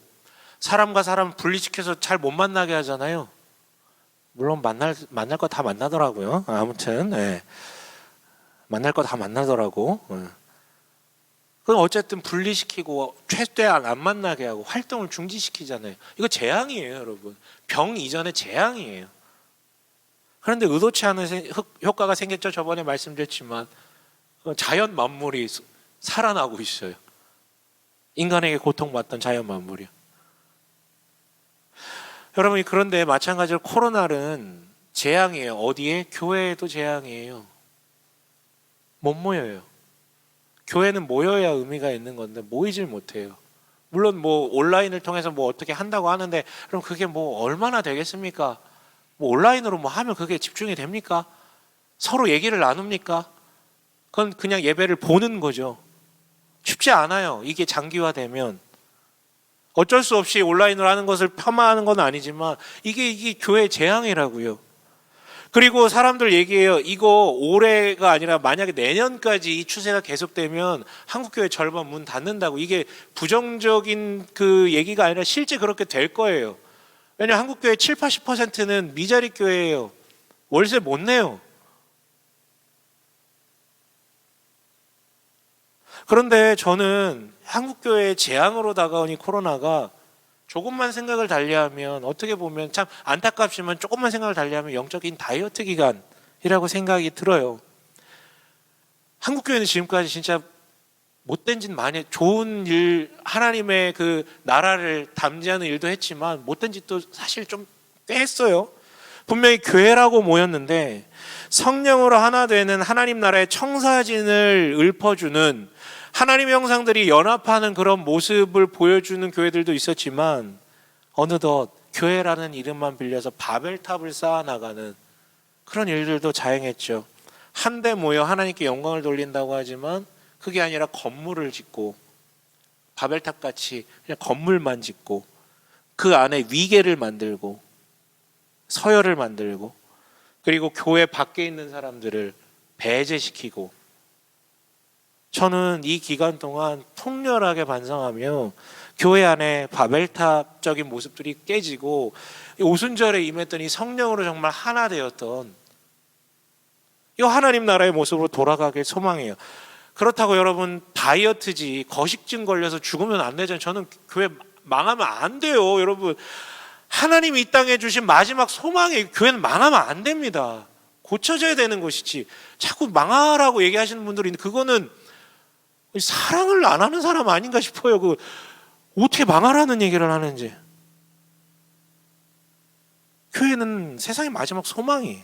사람과 사람 분리시켜서 잘 못 만나게 하잖아요. 물론 만날 거 다 만나더라고요. 아무튼 만날 거 다 만나더라고. 그럼 어쨌든 분리시키고 최대한 안 만나게 하고 활동을 중지시키잖아요. 이거 재앙이에요, 여러분. 병 이전의 재앙이에요. 그런데 의도치 않은 효과가 생겼죠. 저번에 말씀드렸지만 자연 만물이 살아나고 있어요. 인간에게 고통받던 자연 만물이요. 여러분, 그런데 마찬가지로 코로나는 재앙이에요. 어디에? 교회에도 재앙이에요. 못 모여요. 교회는 모여야 의미가 있는 건데 모이질 못해요. 물론 뭐 온라인을 통해서 뭐 어떻게 한다고 하는데, 그럼 그게 뭐 얼마나 되겠습니까? 뭐 온라인으로 뭐 하면 그게 집중이 됩니까? 서로 얘기를 나눕니까? 그건 그냥 예배를 보는 거죠. 쉽지 않아요. 이게 장기화되면. 어쩔 수 없이 온라인으로 하는 것을 폄하하는 건 아니지만 이게 교회의 재앙이라고요. 그리고 사람들 얘기해요. 이거 올해가 아니라 만약에 내년까지 이 추세가 계속되면 한국교회 절반 문 닫는다고. 이게 부정적인 그 얘기가 아니라 실제 그렇게 될 거예요. 왜냐하면 한국교회 7, 80%는 미자리 교회예요. 월세 못 내요. 그런데 저는 한국교회의 재앙으로 다가오니 코로나가 조금만 생각을 달리하면, 어떻게 보면 참 안타깝지만 조금만 생각을 달리하면 영적인 다이어트 기간이라고 생각이 들어요. 한국교회는 지금까지 진짜 못된 짓 많이, 좋은 일, 하나님의 그 나라를 담지하는 일도 했지만 못된 짓도 사실 좀 꽤 했어요. 분명히 교회라고 모였는데 성령으로 하나 되는 하나님 나라의 청사진을 읊어주는, 하나님의 형상들이 연합하는 그런 모습을 보여주는 교회들도 있었지만 어느덧 교회라는 이름만 빌려서 바벨탑을 쌓아나가는 그런 일들도 자행했죠. 한데 모여 하나님께 영광을 돌린다고 하지만 그게 아니라 건물을 짓고, 바벨탑같이 그냥 건물만 짓고 그 안에 위계를 만들고 서열을 만들고, 그리고 교회 밖에 있는 사람들을 배제시키고. 저는 이 기간 동안 통렬하게 반성하며 교회 안에 바벨탑적인 모습들이 깨지고 오순절에 임했더니 성령으로 정말 하나 되었던 이 하나님 나라의 모습으로 돌아가길 소망해요. 그렇다고 여러분 다이어트지 거식증 걸려서 죽으면 안 되잖아요. 저는 교회 망하면 안 돼요. 여러분, 하나님이 이 땅에 주신 마지막 소망에 교회는 망하면 안 됩니다. 고쳐져야 되는 것이지 자꾸 망하라고 얘기하시는 분들이 있는데, 그거는 사랑을 안 하는 사람 아닌가 싶어요. 그 어떻게 망하라는 얘기를 하는지. 교회는 세상의 마지막 소망이에요.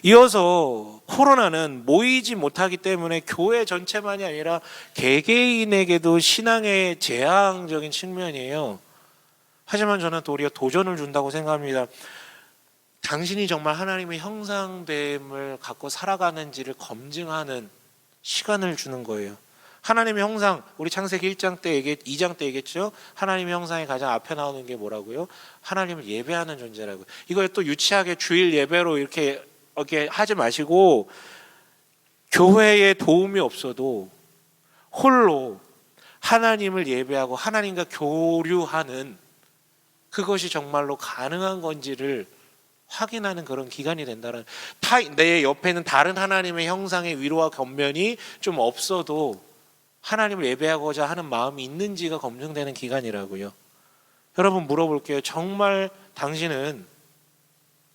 이어서 코로나는 모이지 못하기 때문에 교회 전체만이 아니라 개개인에게도 신앙의 재앙적인 측면이에요. 하지만 저는 도리어 도전을 준다고 생각합니다. 당신이 정말 하나님의 형상됨을 갖고 살아가는지를 검증하는 시간을 주는 거예요. 하나님의 형상, 우리 창세기 1장 때 2장 때 얘기했죠. 하나님의 형상이 가장 앞에 나오는 게 뭐라고요? 하나님을 예배하는 존재라고요. 이걸 또 유치하게 주일 예배로 이렇게 하지 마시고, 교회에 도움이 없어도 홀로 하나님을 예배하고 하나님과 교류하는, 그것이 정말로 가능한 건지를 확인하는 그런 기간이 된다는, 내 옆에는 다른 하나님의 형상의 위로와 겉면이 좀 없어도 하나님을 예배하고자 하는 마음이 있는지가 검증되는 기간이라고요. 여러분, 물어볼게요. 정말 당신은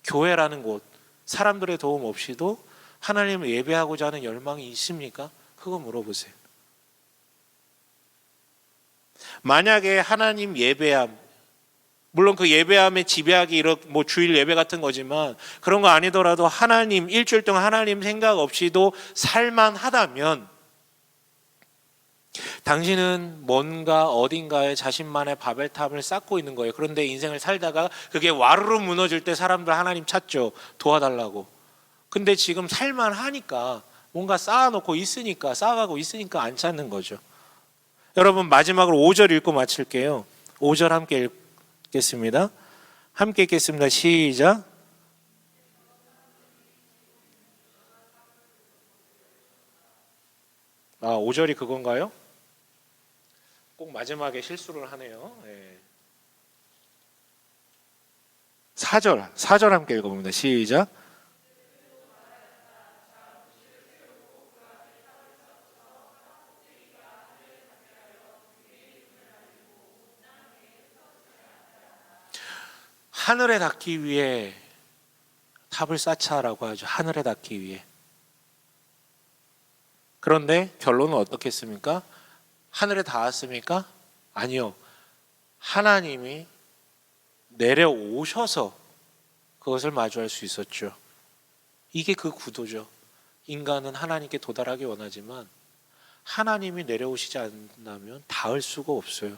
교회라는 곳, 사람들의 도움 없이도 하나님을 예배하고자 하는 열망이 있습니까? 그거 물어보세요. 만약에 하나님 예배함, 물론 그 예배함의 지배하기 이런 뭐 주일 예배 같은 거지만 그런 거 아니더라도 하나님, 일주일 동안 하나님 생각 없이도 살만하다면 당신은 뭔가 어딘가에 자신만의 바벨탑을 쌓고 있는 거예요. 그런데 인생을 살다가 그게 와르르 무너질 때 사람들 하나님 찾죠. 도와달라고. 근데 지금 살만하니까, 뭔가 쌓아놓고 있으니까, 쌓아가고 있으니까 안 찾는 거죠. 여러분 마지막으로 5절 읽고 마칠게요. 5절 함께 읽겠습니다. 함께 읽겠습니다. 시작. 5절이 그건가요? 꼭 마지막에 실수를 하네요. 4절 함께 읽어봅니다. 시작. 하늘에 닿기 위해 탑을 쌓자라고 하죠. 하늘에 닿기 위해. 그런데 결론은 어떻겠습니까? 하늘에 닿았습니까? 아니요. 하나님이 내려오셔서 그것을 마주할 수 있었죠. 이게 그 구도죠. 인간은 하나님께 도달하기 원하지만 하나님이 내려오시지 않는다면 닿을 수가 없어요.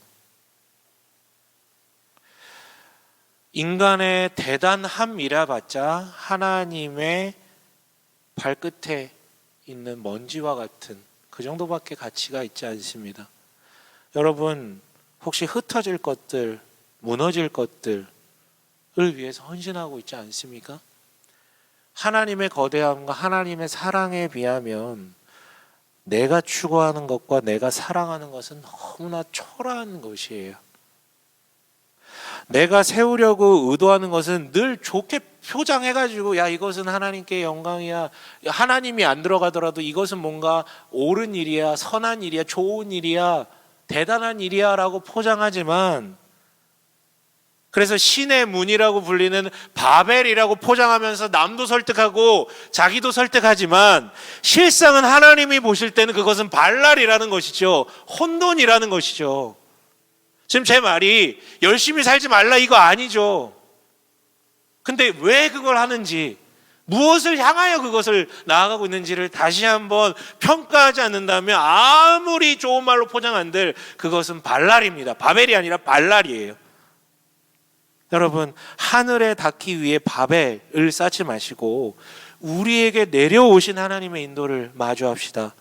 인간의 대단함이라 봤자 하나님의 발끝에 있는 먼지와 같은 그 정도밖에 가치가 있지 않습니다. 여러분 혹시 흩어질 것들, 무너질 것들을 위해서 헌신하고 있지 않습니까? 하나님의 거대함과 하나님의 사랑에 비하면 내가 추구하는 것과 내가 사랑하는 것은 너무나 초라한 것이에요. 내가 세우려고 의도하는 것은 늘 좋게 표장해가지고 야 이것은 하나님께 영광이야, 하나님이 안 들어가더라도 이것은 뭔가 옳은 일이야, 선한 일이야, 좋은 일이야, 대단한 일이야 라고 포장하지만, 그래서 신의 문이라고 불리는 바벨이라고 포장하면서 남도 설득하고 자기도 설득하지만 실상은 하나님이 보실 때는 그것은 발랄이라는 것이죠. 혼돈이라는 것이죠. 지금 제 말이 열심히 살지 말라 이거 아니죠. 근데 왜 그걸 하는지, 무엇을 향하여 그것을 나아가고 있는지를 다시 한번 평가하지 않는다면 아무리 좋은 말로 포장한들 그것은 발랄입니다. 바벨이 아니라 발랄이에요. 여러분 하늘에 닿기 위해 바벨을 쌓지 마시고 우리에게 내려오신 하나님의 인도를 마주합시다.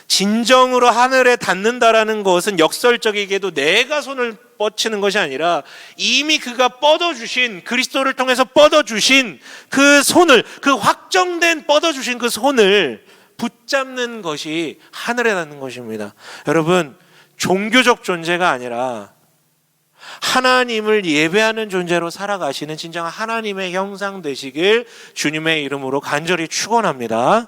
진정으로 하늘에 닿는다라는 것은 역설적이게도 내가 손을 뻗치는 것이 아니라 이미 그가 뻗어주신, 그리스도를 통해서 뻗어주신 그 손을, 그 확정된 뻗어주신 그 손을 붙잡는 것이 하늘에 닿는 것입니다. 여러분 종교적 존재가 아니라 하나님을 예배하는 존재로 살아가시는 진정한 하나님의 형상 되시길 주님의 이름으로 간절히 축원합니다.